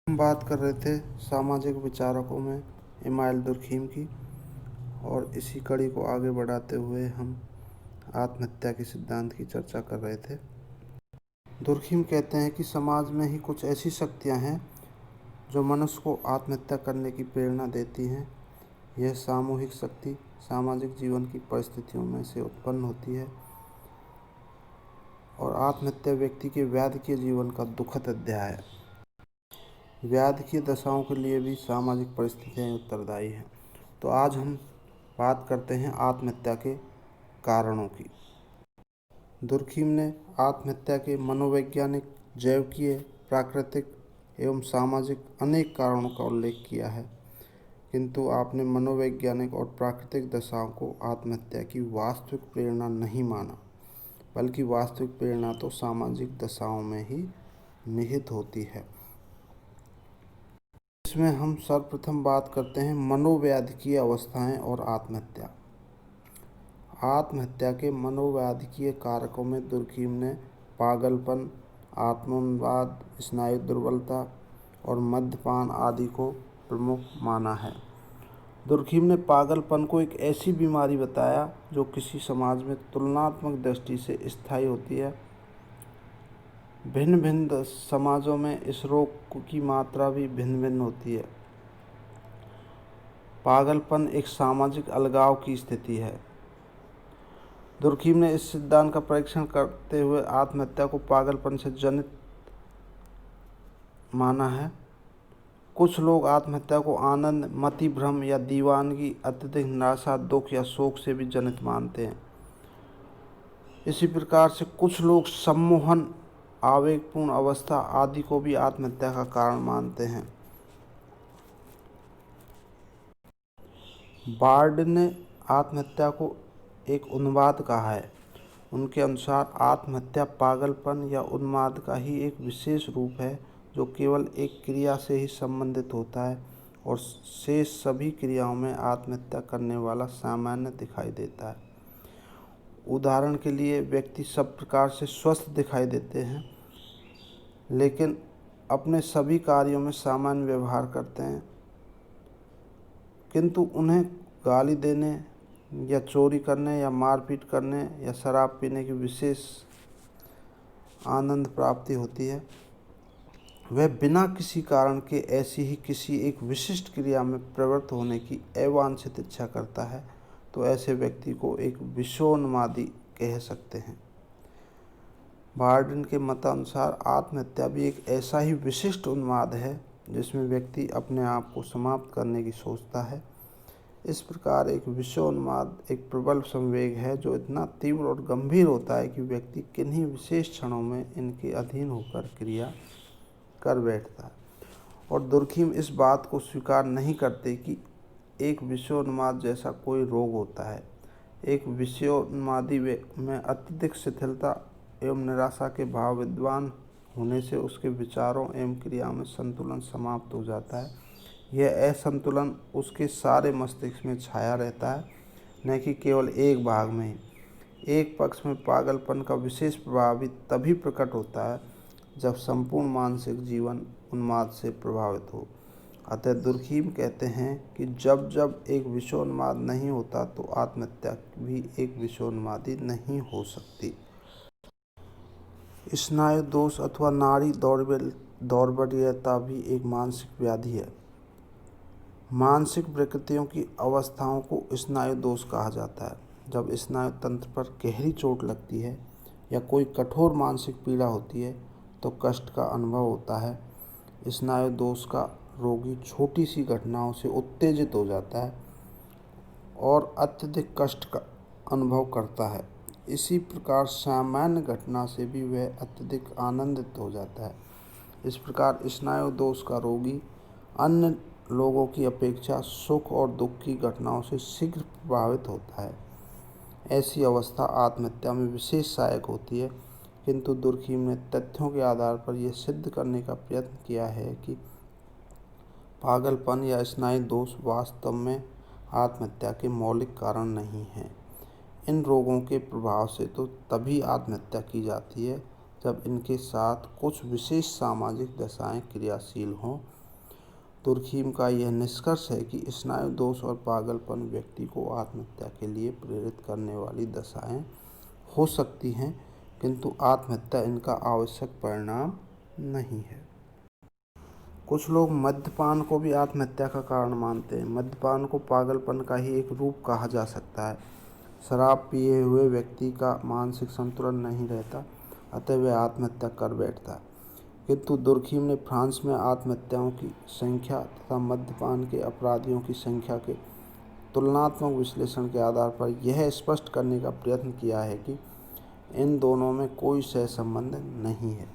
हम बात कर रहे थे सामाजिक विचारकों में इमाइल दुर्खीम की, और इसी कड़ी को आगे बढ़ाते हुए हम आत्महत्या के सिद्धांत की चर्चा कर रहे थे। दुर्खीम कहते हैं कि समाज में ही कुछ ऐसी शक्तियां हैं जो मनुष्य को आत्महत्या करने की प्रेरणा देती हैं। यह सामूहिक शक्ति सामाजिक जीवन की परिस्थितियों में से उत्पन्न होती है, और आत्महत्या व्यक्ति के व्याधिकीय जीवन का दुखद अध्याय है। व्याधिकीय दशाओं के लिए भी सामाजिक परिस्थितियाँ उत्तरदायी हैं। तो आज हम बात करते हैं आत्महत्या के कारणों की। दुर्खीम ने आत्महत्या के मनोवैज्ञानिक, जैविकीय, प्राकृतिक एवं सामाजिक अनेक कारणों का उल्लेख किया है, किंतु आपने मनोवैज्ञानिक और प्राकृतिक दशाओं को आत्महत्या की वास्तविक प्रेरणा नहीं माना, बल्कि वास्तविक प्रेरणा तो सामाजिक दशाओं में ही निहित होती है। इसमें हम सर्वप्रथम बात करते हैं मनोवैद्यकीय अवस्थाएं और आत्महत्या। आत्महत्या के मनोवैद्यकीय कारकों में दुर्खीम ने पागलपन, आत्मोन्माद, स्नायु दुर्बलता और मद्यपान आदि को प्रमुख माना है। दुर्खीम ने पागलपन को एक ऐसी बीमारी बताया जो किसी समाज में तुलनात्मक दृष्टि से स्थायी होती है। भिन्न भिन्न समाजों में इस रोग की मात्रा भी भिन्न भिन्न होती है। पागलपन एक सामाजिक अलगाव की स्थिति है। दुर्खीम ने इस सिद्धांत का परीक्षण करते हुए आत्महत्या को पागलपन से जनित माना है। कुछ लोग आत्महत्या को आनंद, मतिभ्रम या दीवानगी, अत्यधिक निराशा, दुख या शोक से भी जनित मानते हैं। इसी प्रकार से कुछ लोग सम्मोहन, आवेगपूर्ण अवस्था आदि को भी आत्महत्या का कारण मानते हैं। बार्ड ने आत्महत्या को एक उन्माद कहा है। उनके अनुसार आत्महत्या पागलपन या उन्माद का ही एक विशेष रूप है जो केवल एक क्रिया से ही संबंधित होता है, और शेष सभी क्रियाओं में आत्महत्या करने वाला सामान्य दिखाई देता है। उदाहरण के लिए, व्यक्ति सब प्रकार से स्वस्थ दिखाई देते हैं, लेकिन अपने सभी कार्यों में सामान्य व्यवहार करते हैं, किंतु उन्हें गाली देने या चोरी करने या मारपीट करने या शराब पीने की विशेष आनंद प्राप्ति होती है। वह बिना किसी कारण के ऐसी ही किसी एक विशिष्ट क्रिया में प्रवृत्त होने की अवांछित इच्छा करता है, तो ऐसे व्यक्ति को एक विषोन्मादी कह सकते हैं। बार्डन के मतानुसार आत्महत्या भी एक ऐसा ही विशिष्ट उन्माद है जिसमें व्यक्ति अपने आप को समाप्त करने की सोचता है। इस प्रकार एक विषोन्माद एक प्रबल संवेग है जो इतना तीव्र और गंभीर होता है कि व्यक्ति किन्हीं विशेष क्षणों में इनके अधीन होकर क्रिया कर बैठता है। और दुर्खीम इस बात को स्वीकार नहीं करते कि एक विषयोन्माद जैसा कोई रोग होता है। एक विषयोन्मादी में अत्यधिक शिथिलता एवं निराशा के भाव विद्वान होने से उसके विचारों एवं क्रिया में संतुलन समाप्त हो जाता है। यह असंतुलन उसके सारे मस्तिष्क में छाया रहता है, न कि केवल एक भाग में ही। एक पक्ष में पागलपन का विशेष प्रभाव भी तभी प्रकट होता है जब संपूर्ण मानसिक जीवन उन्माद से प्रभावित हो। अतः दुर्खीम कहते हैं कि जब जब एक विषयोन्माद नहीं होता तो आत्महत्या भी एक विषयोन्मादी नहीं हो सकती। स्नायु दोष अथवा नाड़ी दौर्बल्यता भी एक मानसिक व्याधि है। मानसिक विकृतियों की अवस्थाओं को स्नायु दोष कहा जाता है। जब स्नायु तंत्र पर गहरी चोट लगती है या कोई कठोर मानसिक पीड़ा होती है तो कष्ट का अनुभव होता है। स्नायु दोष का रोगी छोटी सी घटनाओं से उत्तेजित हो जाता है और अत्यधिक कष्ट का अनुभव करता है। इसी प्रकार सामान्य घटना से भी वह अत्यधिक आनंदित हो जाता है। इस प्रकार स्नायु दोष का रोगी अन्य लोगों की अपेक्षा सुख और दुख की घटनाओं से शीघ्र प्रभावित होता है। ऐसी अवस्था आत्महत्या में विशेष सहायक होती है, किंतु दुर्खीम ने तथ्यों के आधार पर यह सिद्ध करने का प्रयत्न किया है कि पागलपन या स्नायु दोष वास्तव में आत्महत्या के मौलिक कारण नहीं हैं। इन रोगों के प्रभाव से तो तभी आत्महत्या की जाती है जब इनके साथ कुछ विशेष सामाजिक दशाएं क्रियाशील हों दुर्खीम का यह निष्कर्ष है कि स्नायु दोष और पागलपन व्यक्ति को आत्महत्या के लिए प्रेरित करने वाली दशाएं हो सकती हैं, किंतु आत्महत्या इनका आवश्यक परिणाम नहीं है। कुछ लोग मद्यपान को भी आत्महत्या का कारण मानते हैं। मद्यपान को पागलपन का ही एक रूप कहा जा सकता है। शराब पिए हुए व्यक्ति का मानसिक संतुलन नहीं रहता, अतः वह आत्महत्या कर बैठता है। किंतु दुर्खीम ने फ्रांस में आत्महत्याओं की संख्या तथा मद्यपान के अपराधियों की संख्या के तुलनात्मक विश्लेषण के आधार पर यह स्पष्ट करने का प्रयत्न किया है कि इन दोनों में कोई सहसंबंध नहीं है।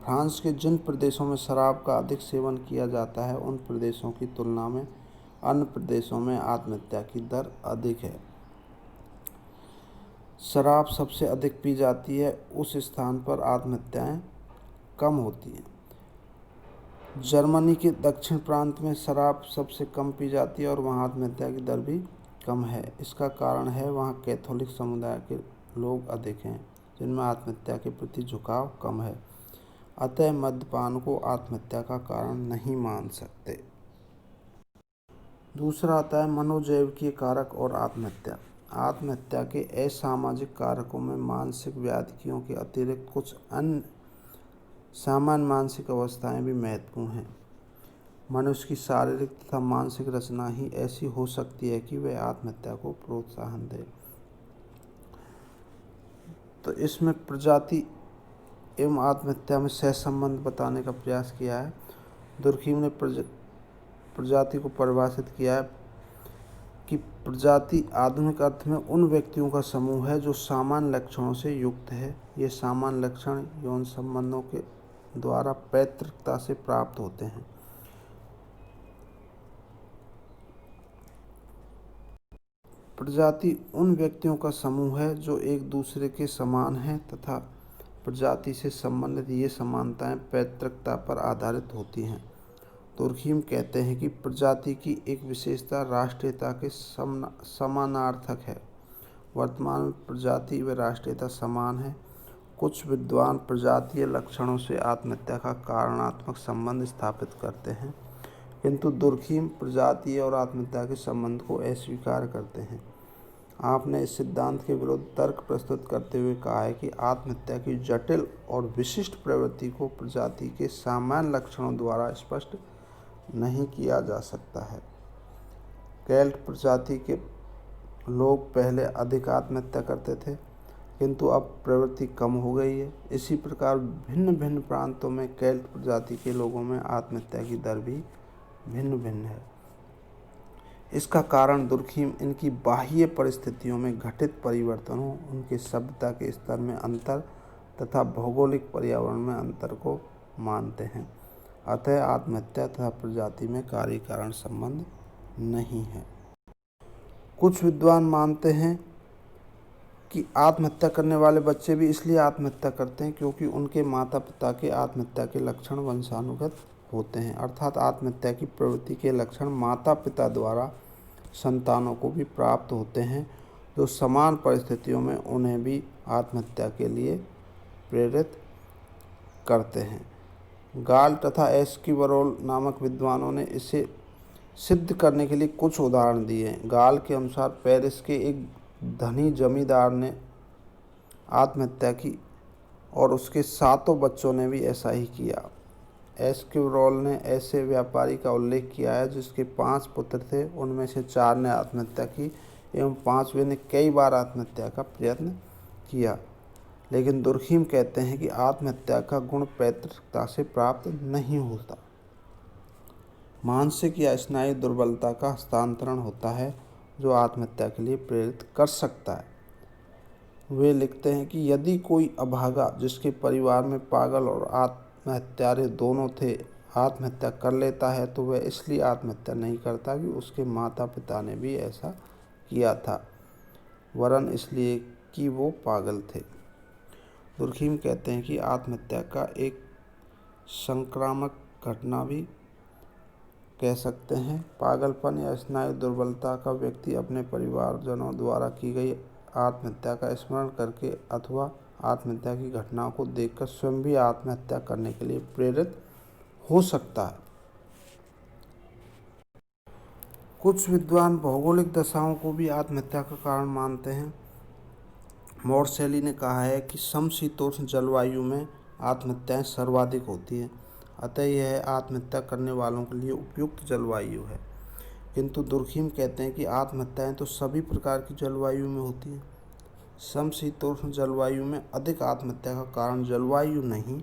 फ्रांस के जिन प्रदेशों में शराब का अधिक सेवन किया जाता है, उन प्रदेशों की तुलना में अन्य प्रदेशों में आत्महत्या की दर अधिक है। शराब सबसे अधिक पी जाती है, उस स्थान पर आत्महत्याएं कम होती हैं। जर्मनी के दक्षिण प्रांत में शराब सबसे कम पी जाती है और वहाँ आत्महत्या की दर भी कम है। इसका कारण है वहाँ कैथोलिक समुदाय के लोग अधिक हैं, जिनमें आत्महत्या के प्रति झुकाव कम है। अतः मद्यपान को आत्महत्या का कारण नहीं मान सकते। दूसरा आता है मनोजैविकीय कारक और आत्महत्या। आत्महत्या के असामाजिक कारकों में मानसिक व्याधियों के अतिरिक्त कुछ अन्य सामान्य मानसिक अवस्थाएं भी महत्वपूर्ण हैं। मनुष्य की शारीरिक तथा मानसिक रचना ही ऐसी हो सकती है कि वह आत्महत्या को प्रोत्साहन दे। तो इसमें प्रजाति एवं आत्महत्या में सहसंबंध बताने का प्रयास किया है। दुर्खीम ने प्रजाति को परिभाषित किया है कि प्रजाति आधुनिक अर्थ में उन व्यक्तियों का समूह है जो सामान्य लक्षणों से युक्त है। ये सामान्य लक्षण यौन संबंधों के द्वारा पैतृकता से प्राप्त होते हैं। प्रजाति उन व्यक्तियों का समूह है जो एक दूसरे के समान हैं तथा प्रजाति से संबंधित ये समानताएं पैतृकता पर आधारित होती हैं। दुर्खीम कहते हैं कि प्रजाति की एक विशेषता राष्ट्रीयता के समानार्थक है। वर्तमान में प्रजाति व राष्ट्रीयता समान है। कुछ विद्वान प्रजातीय लक्षणों से आत्महत्या का कारणात्मक संबंध स्थापित करते हैं, किंतु दुर्खीम प्रजातीय और आत्महत्या के संबंध को अस्वीकार करते हैं। आपने इस सिद्धांत के विरुद्ध तर्क प्रस्तुत करते हुए कहा है कि आत्महत्या की जटिल और विशिष्ट प्रवृत्ति को प्रजाति के सामान्य लक्षणों द्वारा स्पष्ट नहीं किया जा सकता है। केल्ट प्रजाति के लोग पहले अधिक आत्महत्या करते थे, किंतु अब प्रवृत्ति कम हो गई है। इसी प्रकार भिन्न भिन्न प्रांतों में केल्ट प्रजाति के लोगों में आत्महत्या की दर भी भिन्न भिन्न है। इसका कारण दुर्खीम इनकी बाह्य परिस्थितियों में घटित परिवर्तनों, उनके सभ्यता के स्तर में अंतर तथा भौगोलिक पर्यावरण में अंतर को मानते हैं। अतः आत्महत्या तथा प्रजाति में कार्य कारण संबंध नहीं है। कुछ विद्वान मानते हैं कि आत्महत्या करने वाले बच्चे भी इसलिए आत्महत्या करते हैं क्योंकि उनके माता पिता के आत्महत्या के लक्षण वंशानुगत होते हैं, अर्थात आत्महत्या की प्रवृत्ति के लक्षण माता पिता द्वारा संतानों को भी प्राप्त होते हैं, जो समान परिस्थितियों में उन्हें भी आत्महत्या के लिए प्रेरित करते हैं। गाल तथा एस्किवरोल नामक विद्वानों ने इसे सिद्ध करने के लिए कुछ उदाहरण दिए हैं। गाल के अनुसार पेरिस के एक धनी जमींदार ने आत्महत्या की और उसके 7 बच्चों ने भी ऐसा ही किया। एस्किवरोल ने ऐसे व्यापारी का उल्लेख किया है जिसके 5 पुत्र थे, उनमें से 4 ने आत्महत्या की एवं 5वें ने कई बार आत्महत्या का प्रयत्न किया। लेकिन दुर्खीम कहते हैं कि आत्महत्या का गुण पैतृकता से प्राप्त नहीं होता। मानसिक या स्नायु दुर्बलता का हस्तांतरण होता है जो आत्महत्या के लिए प्रेरित कर सकता है। वे लिखते हैं कि यदि कोई अभागा जिसके परिवार में पागल और आत्महत्यारे दोनों थे आत्महत्या कर लेता है, तो वह इसलिए आत्महत्या नहीं करता कि उसके माता पिता ने भी ऐसा किया था, वरन इसलिए कि वो पागल थे। दुर्खीम कहते हैं कि आत्महत्या का एक संक्रामक घटना भी कह सकते हैं। पागलपन या स्नायु दुर्बलता का व्यक्ति अपने परिवारजनों द्वारा की गई आत्महत्या का स्मरण करके अथवा आत्महत्या की घटनाओं को देखकर स्वयं भी आत्महत्या करने के लिए प्रेरित हो सकता है। कुछ विद्वान भौगोलिक दशाओं को भी आत्महत्या का कारण मानते हैं। मॉर्सेली ने कहा है कि समशीतोष्ण जलवायु में आत्महत्याएं सर्वाधिक होती हैं, अतः यह आत्महत्या करने वालों के लिए उपयुक्त जलवायु है। किंतु दुर्खिम कहते हैं कि आत्महत्याएं तो सभी प्रकार की जलवायु में होती हैं। समशीतोष्ण जलवायु में अधिक आत्महत्या का कारण जलवायु नहीं,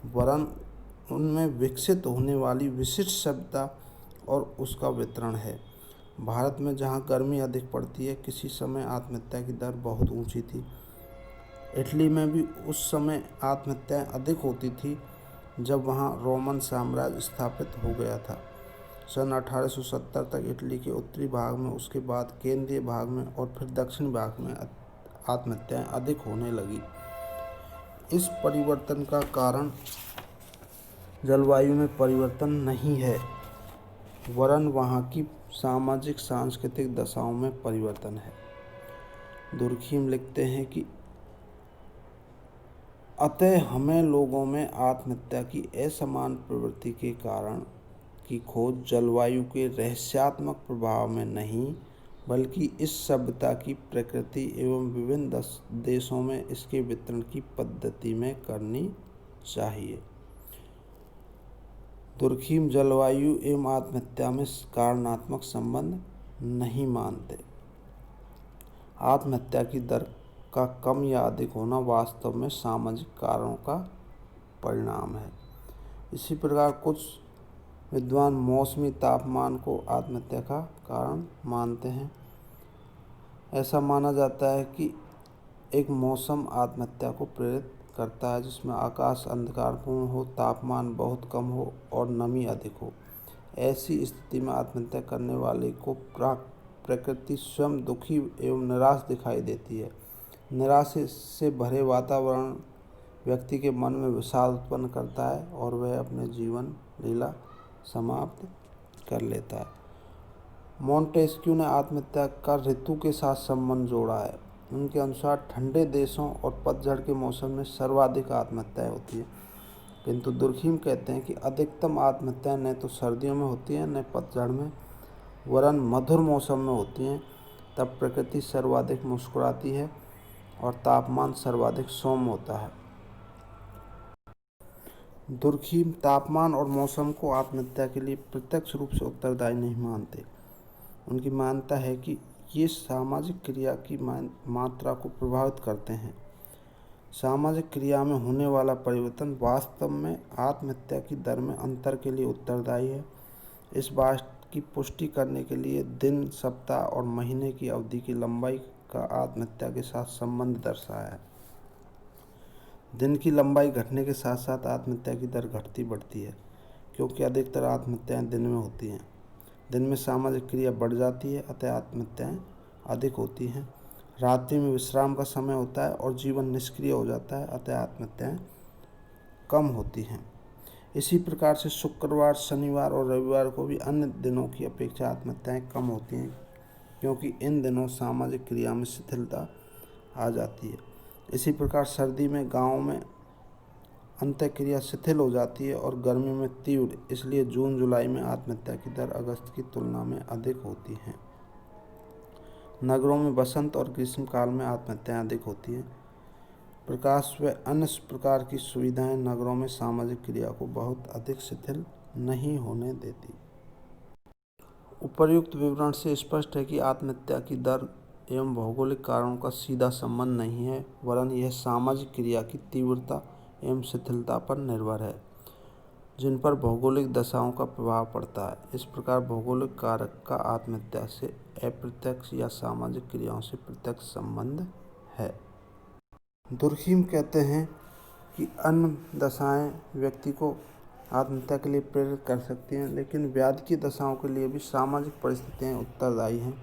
वरन उनमें विकसित होने वाली विशिष्ट सभ्यता और उसका वितरण है। भारत में जहाँ गर्मी अधिक पड़ती है, किसी समय आत्महत्या की दर बहुत ऊंची थी। इटली में भी उस समय आत्महत्याएं अधिक होती थी जब वहाँ रोमन साम्राज्य स्थापित हो गया था। सन 1870 तक इटली के उत्तरी भाग में, उसके बाद केंद्रीय भाग में और फिर दक्षिण भाग में आत्महत्याएं अधिक होने लगी। इस परिवर्तन का कारण जलवायु में परिवर्तन नहीं है, वरन वहाँ की सामाजिक सांस्कृतिक दशाओं में परिवर्तन है। दुर्खिम लिखते हैं कि अतः हमें लोगों में आत्महत्या की असमान प्रवृत्ति के कारण की खोज जलवायु के रहस्यात्मक प्रभाव में नहीं, बल्कि इस सभ्यता की प्रकृति एवं विभिन्न देशों में इसके वितरण की पद्धति में करनी चाहिए। दुर्खिम जलवायु एवं आत्महत्या में कारणात्मक संबंध नहीं मानते। आत्महत्या की दर का कम या अधिक होना वास्तव में सामाजिक कारणों का परिणाम है। इसी प्रकार कुछ विद्वान मौसमी तापमान को आत्महत्या का कारण मानते हैं। ऐसा माना जाता है कि एक मौसम आत्महत्या को प्रेरित करता है जिसमें आकाश अंधकारपूर्ण हो, तापमान बहुत कम हो और नमी अधिक हो। ऐसी स्थिति में आत्महत्या करने वाले को प्रकृति स्वयं दुखी एवं निराश दिखाई देती है। निराशा से भरे वातावरण व्यक्ति के मन में विषाद उत्पन्न करता है और वह अपने जीवन लीला समाप्त कर लेता है। मॉन्टेस्क्यू ने आत्महत्या का ऋतु के साथ संबंध जोड़ा है। उनके अनुसार ठंडे देशों और पतझड़ के मौसम में सर्वाधिक आत्महत्याएं होती हैं, किंतु दुर्खिम कहते हैं कि अधिकतम आत्महत्याएं न तो सर्दियों में होती हैं न पतझड़ में, वरन मधुर मौसम में होती हैं। तब प्रकृति सर्वाधिक मुस्कुराती है और तापमान सर्वाधिक सौम्य होता है। दुर्खिम तापमान और मौसम को आत्महत्या के लिए प्रत्यक्ष रूप से उत्तरदायी नहीं मानते। उनकी मान्यता है कि ये सामाजिक क्रिया की मात्रा को प्रभावित करते हैं। सामाजिक क्रिया में होने वाला परिवर्तन वास्तव में आत्महत्या की दर में अंतर के लिए उत्तरदायी है। इस बात की पुष्टि करने के लिए दिन, सप्ताह और महीने की अवधि की लंबाई का आत्महत्या के साथ संबंध दर्शाया है। दिन की लंबाई घटने के साथ साथ आत्महत्या की दर घटती बढ़ती है, क्योंकि अधिकतर आत्महत्याएं दिन में होती हैं। दिन में सामाजिक क्रिया बढ़ जाती है, अतः आत्महत्याएं अधिक होती हैं। रात्रि में विश्राम का समय होता है और जीवन निष्क्रिय हो जाता है, अतः आत्महत्याएं कम होती हैं। इसी प्रकार से शुक्रवार, शनिवार और रविवार को भी अन्य दिनों की अपेक्षा आत्महत्याएं कम होती हैं, क्योंकि इन दिनों सामाजिक क्रिया में शिथिलता आ जाती है। इसी प्रकार सर्दी में गाँव में अंतःक्रिया शिथिल हो जाती है और गर्मी में तीव्र, इसलिए जून जुलाई में आत्महत्या की दर अगस्त की तुलना में अधिक होती है। नगरों में बसंत और ग्रीष्म काल में आत्महत्याएं अधिक होती हैं। प्रकाश व अन्य प्रकार की सुविधाएं नगरों में सामाजिक क्रिया को बहुत अधिक शिथिल नहीं होने देती। उपर्युक्त विवरण से स्पष्ट है कि आत्महत्या की दर एवं भौगोलिक कारणों का सीधा संबंध नहीं है, वरन यह सामाजिक क्रिया की तीव्रता एवं शिथिलता पर निर्भर है, जिन पर भौगोलिक दशाओं का प्रभाव पड़ता है। इस प्रकार भौगोलिक कारक का आत्महत्या से अप्रत्यक्ष या सामाजिक क्रियाओं से प्रत्यक्ष संबंध है। दुर्खिम कहते हैं कि अन्य दशाएं व्यक्ति को आत्महत्या के लिए प्रेरित कर सकती हैं, लेकिन व्याधि की दशाओं के लिए भी सामाजिक परिस्थितियां उत्तरदायी हैं।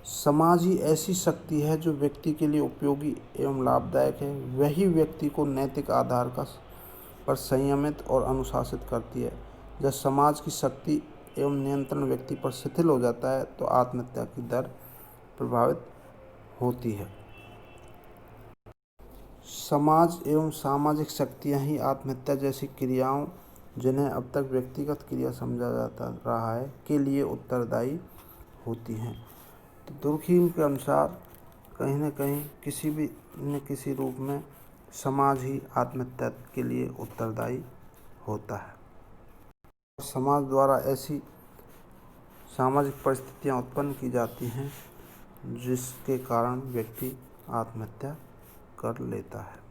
समाज ही ऐसी शक्ति है जो व्यक्ति के लिए उपयोगी एवं लाभदायक है। वही व्यक्ति को नैतिक आधार पर संयमित और अनुशासित करती है। जब समाज की शक्ति एवं नियंत्रण व्यक्ति पर शिथिल हो जाता है तो आत्महत्या की दर प्रभावित होती है। समाज एवं सामाजिक शक्तियाँ ही आत्महत्या जैसी क्रियाओं, जिन्हें अब तक व्यक्तिगत क्रिया समझा जाता रहा है, के लिए उत्तरदायी होती हैं। तो दुर्कहीम के अनुसार कहीं न कहीं किसी भी न किसी रूप में समाज ही आत्महत्या के लिए उत्तरदायी होता है। समाज द्वारा ऐसी सामाजिक परिस्थितियाँ उत्पन्न की जाती हैं जिसके कारण व्यक्ति आत्महत्या कर लेता है।